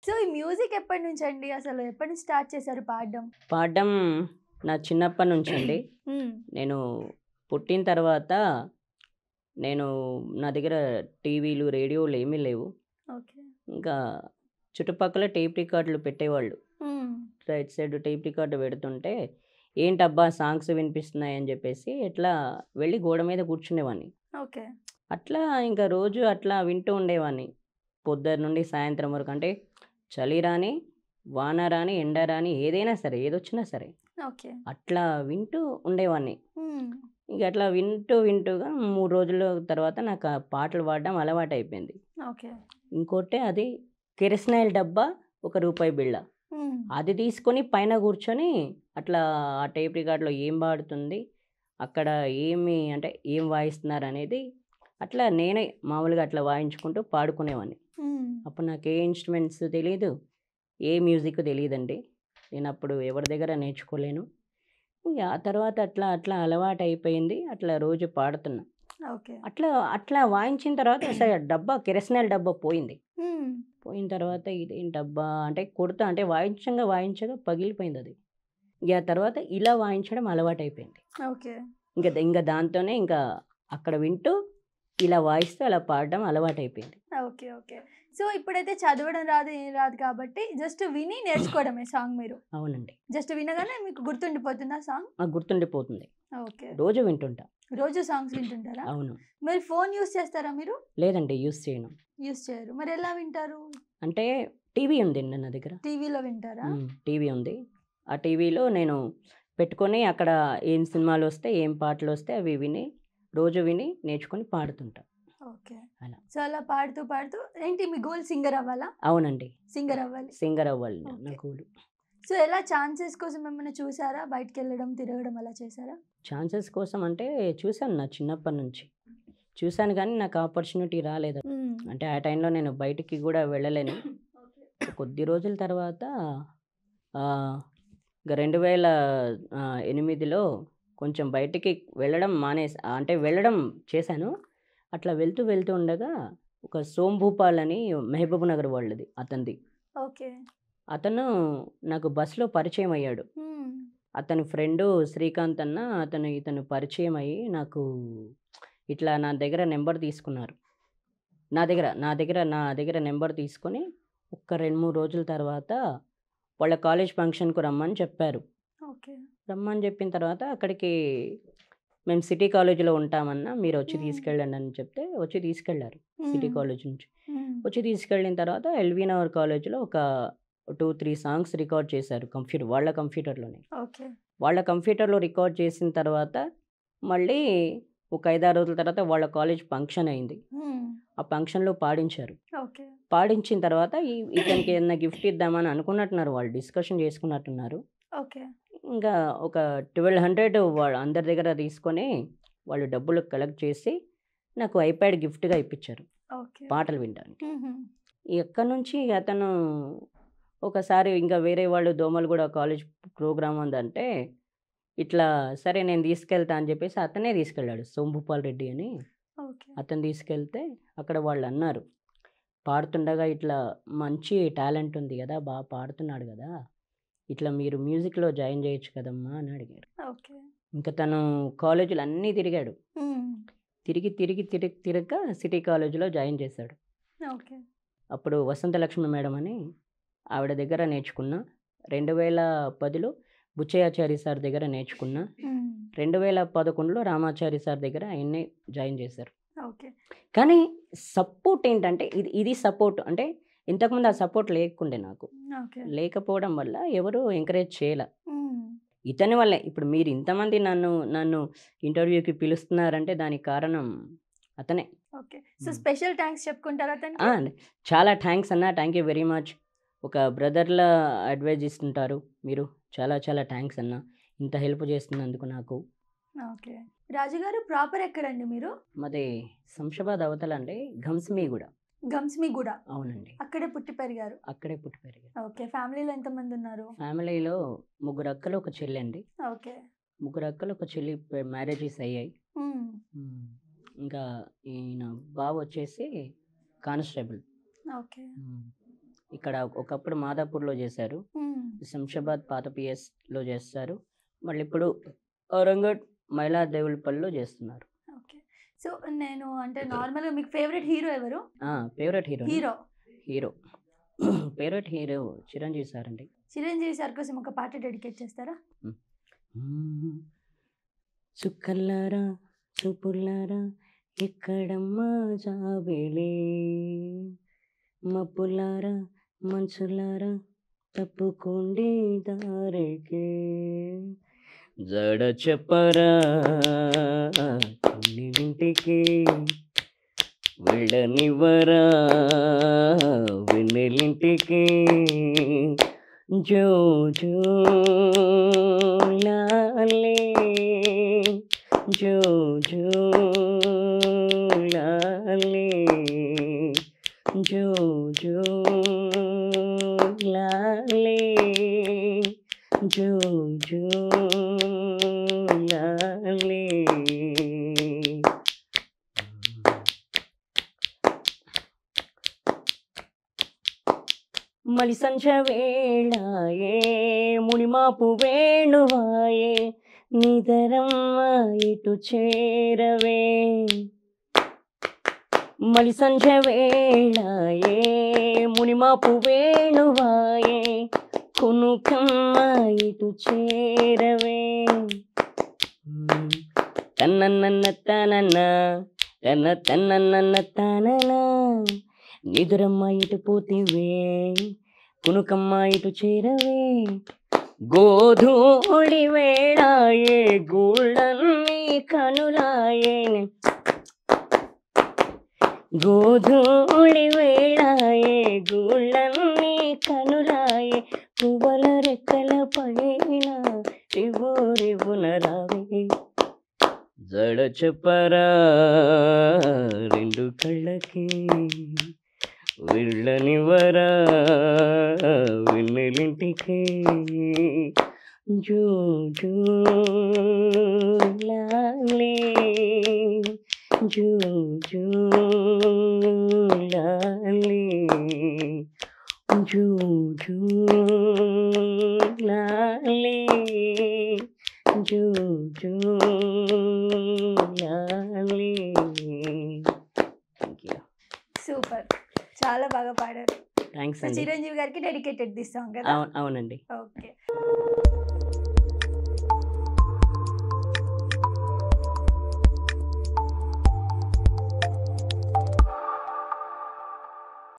So, ఈ music ఎప్పటినుంచండి? అసలు ఎప్పటి నుంచి స్టార్ట్ చేశారు పాడడం? పాడడం నా చిన్నప్పటి నుంచండి. హ్మ్. నేను పుట్టిన తర్వాత నేను నా దగ్గర టీవీలు, రేడియోలు ఏమీ లేవు. ఓకే. ఇంకా చుట్టుపక్కల టేప్ రికార్డులు పెట్టేవాళ్ళు. హ్మ్. రైట్ సైడ్ టేప్ రికార్డ్ పెడుతుంటే, ఏంటబ్బా! సాంగ్స్ వినిపిస్తున్నాయని జెప్పేసి ఇట్లా వెళ్ళి గోడ మీద కూర్చునేవాడిని. ఓకే. అట్లా ఇంకా రోజు అట్లా వింటూ ఉండేవాడిని. పొద్దున నుండి సాయంత్రం వరకు. అంటే చలి రాని, వాన రాని, ఎండ రాని ఏదైనా సరే, ఏదొచ్చినా సరే. ఓకే. అట్లా వింటూ ఉండేవాడిని. హ్మ్. ఇక అట్లా వింటూగా 3 రోజుల తర్వాత నాకు ఆ పాటలు పాడడం అలవాటయిపోయింది. ఓకే. ఇంకోటి అది కిరసనాయిల్ డబ్బా, రూపాయి బిళ్ళ. హ్మ్. అది తీసుకొని పైన కూర్చొని అట్లా ఆ టేప్ రికార్డ్‌లో ఏం పాడుతుంది, అక్కడ అంటే ఏం వాయిస్తున్నారనేది అట్లా నేనే మామూలుగా అట్లా వాయించుకుంటూ పాడుకునేవాడిని. హ్మ్. అప్పుడు నాకు ఏ ఇన్‌స్ట్రుమెంట్స్ తెలీదు. ఏ మ్యూజిక్ తెలీదండి. నేనప్పుడు ఎవరి దగ్గర నేర్చుకోలేను. ఇంగ ఆ తర్వాత అట్లా అట్లా అలవాటయిపోయింది. అట్లా రోజు పాడుతున్నా. ఓకే. అట్లా అట్లా వాయించిన తర్వాత అసలు డబ్బా కిరసనాయిల్ డబ్బా పోయింది. హ్మ్. పోయిన తర్వాత ఇదేంటబ్బా! అంటే కొడతా అంటే వాయించంగా పగిలిపోయిందది. ఇగ ఆ తర్వాత ఇలా వాయించడం అలవాటయిపోయింది. ఓకే. ఇంక దాంతోనే ఇంకా అక్కడ వింటూ, ఇలా వాయిస్తూ అలా పాడడం అలవాటయిపోయింది. ఓకే. ఓకే. సో, ఇప్పుడైతే చదవడం రాదు, ఏం రాదు కాబట్టి జస్ట్ విని నేర్చుకోవడమే సాంగ్ మీరు. అవునండి. జస్ట్ వినగానే మీకు గుర్తుండిపోతుందా సాంగ్? గుర్తుండిపోతుంది. ఓకే. రోజు వింటుంటా. రోజు సాంగ్స్ వింటుంటారా? అవును. మరి ఫోన్ యూజ్ చేస్తారా మీరు? లేదండి యూజ్ చేయను. యూజ్ చేయరు. మరెలా వింటారు? అంటే టీవీ ఉందండి నా దగ్గర. టీవీలో వింటారా? టీవీ ఉంది. ఆ టీవీలో నేను పెట్టుకొని అక్కడ ఏం సినిమాలొస్తే, ఏం పాటలొస్తే అవి రోజు విని నేర్చుకొని పాడుతుంటా. ఓకే. అలా. సో, అలా పాడుతూ, పాడుతూ ఏంటి మీ గోల్ సింగర్ అవ్వాలా? అవునండి. సింగర్ అవ్వాలి. సింగర్ అవ్వాలి నా ఓకే. గోలు. సో, ఎలా ఛాన్సెస్ కోసం ఏమన్నా చూసారా? బయటికెళ్ళడం, తిరగడం అలా చేసారా? ఛాన్సెస్ కోసం అంటే చూసాను నా చిన్నప్పటి నుంచి. చూసాను గానీ నాకు ఆపర్చునిటీ రాలేదు. హ్మ్. అంటే ఆ టైంలో నేను బయటికి గూడా వెళ్ళలేను. ఓకే. కొద్ది రోజుల తర్వాత ఆహ్, ఇక 2008లో కొంచెం బయటికి వెళ్ళడం అంటే వెళ్ళడం చేశాను. అట్లా వెళ్తూ ఉండగా ఒక సోమ్ భూపాల్ అని మహబూబ్ నగర్ వాళ్ళది అతనిది. ఓకే. అతను నాకు బస్‌లో పరిచయం అయ్యాడు. హ్మ్. అతని ఫ్రెండు శ్రీకాంత్ అన్న ఇతను పరిచయం అయ్యి నాకు ఇట్లా నా దగ్గర నంబర్ తీసుకున్నారు. నా దగ్గర నంబర్ తీసుకొని ఒక 2, 3 రోజుల తర్వాత వాళ్ళ కాలేజ్ ఫంక్షన్‌కు రమ్మని చెప్పారు. ఓకే. రమ్మని చెప్పిన తర్వాత అక్కడికి మేము సిటీ కాలేజీలో ఉంటామన్నా మీరొచ్చి హ్మ్. తీసుకెళ్ళండని చెప్తే వచ్చి తీసుకెళ్లారు సిటీ హ్మ్. కాలేజ్ నుంచి. హ్మ్. వచ్చి తీసుకెళ్ళిన తర్వాత ఎల్‌వి నగర్ కాలేజ్‌లో ఒక 2, 3 సాంగ్స్ రికార్డ్ చేశారు వాళ్ళ కంప్యూటర్‌లోనే. ఓకే. వాళ్ళ కంప్యూటర్‌లో రికార్డ్ చేసిన తర్వాత మళ్ళీ ఒక 5, 6 రోజుల తర్వాత వాళ్ళ కాలేజ్ ఫంక్షన్ అయింది. హ్మ్. ఆ ఫంక్షన్‌లో పాడించారు. ఓకే. పాడించిన తర్వాత ఇతనికి ఏదైనా గిఫ్ట్ ఇద్దామని అనుకున్నట్టున్నారు వాళ్ళు. డిస్కషన్ చేసుకున్నట్టున్నారు. ఓకే. ఇంకా ఒక 1200 అందరి దగ్గర తీసుకొని వాళ్ళు డబ్బులు కలెక్ట్ చేసి నాకు ఐప్యాడ్ గిఫ్ట్‌గా ఇప్పించారు. ఓకే. పాటలు వినడానికి. హుహు. ఎక్కడి నుంచి అతను ఒకసారి ఇంకా వేరే వాళ్ళు దోమలగూడ కాలేజ్ ప్రోగ్రామ్ ఉందంటే, ఇట్లా సరే నేను తీసుకెళ్తా అని చెప్పేసి అతనే తీసుకెళ్ళాడు. సోంభూపాల్ రెడ్డి అని ఓకే. అతను తీసుకెళ్తే అక్కడ వాళ్ళన్నారు. పాడుతుండగా ఇట్లా మంచి టాలెంట్ ఉంది గదా! పాడుతున్నాడు గదా! ఇట్లా మీరు మ్యూజిక్‌లో జాయిన్ జేయొచ్చు కదమ్మా అని అడిగారు. ఓకే. ఇంక తను కాలేజీలన్నీ తిరిగాడు. హ్మ్. తిరగ్గా సిటీ కాలేజీలో జాయిన్ చేశాడు. ఓకే. అప్పుడు వసంతలక్ష్మి మేడం అని ఆవిడ దగ్గర నేర్చుకున్నా. 2010లో బుచ్చయ్యాచారి సార్ దగ్గర నేర్చుకున్నా. హ్మ్. 2011లో రామాచారి సార్ దగ్గర ఆయన్ని జాయిన్ చేశారు. ఓకే. కానీ సపోర్ట్ ఏంటంటే ఇది సపోర్ట్ అంటే ఇంతకుముందు ఆ సపోర్ట్ లేకుండే నాకు. ఓకే. లేకపోవడం వల్ల ఎవరు ఎంకరేజ్ చేయల. హ్మ్. ఇతని వల్లే ఇప్పుడు మీరు ఇంతమంది నన్ను ఇంటర్వ్యూకి పిలుస్తున్నారంటే దానికి కారణం అతనే. ఓకే. సో, హ్మ్. స్పెషల్ థాంక్స్ చెప్పుకుంటారా ఆ! అతనికి? చాలా థాంక్స్ అన్న. Thank you very much. ఒక బ్రదర్‌లా అడ్వైజ్ ఇస్తుంటారు మీరు. చాలా చాలా థాంక్స్ అన్న. ఇంత హెల్ప్ చేస్తున్నందుకు నాకు. ఓకే. రాజుగారు ప్రాపర్ ఎక్కడండి మీరు? మాది శంషాబాద్ అవతలండి ఘంసమీగూడ. గంస్మిగూడ. అవునండి. అక్కడే పుట్టి పెరిగారు. అక్కడే పుట్టి పెరిగాను. ఓకే. ఫ్యామిలీలో ఎంతమందున్నారు? ఫ్యామిలీలో ముగ్గురు అక్కలు, ఒక చెల్లండి. ఓకే. ముగ్గురు అక్కలు, ఒక చెల్లి మ్యారేజెస్ అయ్యాయి. హ్మ్. హ్మ్. ఇంకా ఈయన బావొచ్చేసి కానిస్టేబుల్. ఓకే. హ్మ్. ఇక్కడ ఒకప్పుడు మాదాపూర్లో చేశారు, మ్మ్. శంషాబాద్ పాత పిఎస్లో చేస్తారు, మళ్ళీ ఇప్పుడు ఔరంగడ్ మైలా దేవులపల్లిలో చేస్తున్నారు. ఓకే. సో నేను అంటే నార్మల్గా మీకు ఫేవరెట్ హీరో ఎవరు? Favourite hero hero hero favourite hero Chiranjeevi sir అండి. చిరంజీవి సార్ కోసం ఒక పాట డెడికేట్ చేస్తారా? చుక్కల్లారా చూపుల్లారా ఎక్కడమ్మా జాబిలే, మబ్బులారా మంచులారా తప్పుకోండి దారికి, జడ చెప్పరా ఇంటికి వెళ్ళనివ్వరా వెన్నెలింటికి, జో జో లాలే జో జో లాలే జో జో లాలే జో జో లాలే. మలి సంచ వేళాయే మునిమాపు వేణువాయే, నిదరమ్మ ఇటు చేరవే, మలి సంచ వేళాయే మునిమాపు వేణువాయే, కునుకమ్మ ఇటు చేరవే, తన్నన్న తనన్న తన తన్నన్న తనన, నిదురమ్మ ఇటు పోతివే కునుకమ్మ ఇటు చేరవే, గోధూళి వేళాయే గూళ్ళన్నీ కనులాయే, గోధూళి వేళాయే గూళ్ళన్నీ కనులాయే, పువ్వుల రెక్కల పైన రివ్వు రివ్వున రావే, జడ చెప్పరా రెండు కళ్ళకి వెళ్ళనివరా వెన్నెలింటికి, జో జో లాలే జో జో లాలే జో జో లాలే జో జో లాలే. సూపర్, చాలా బాగా పాడారు. థ్యాంక్స్ సో అండి. చిరంజీవి గారికి డెడికేటెడ్ దిస్ సాంగ్ కదా? అవునండి. ఓకే.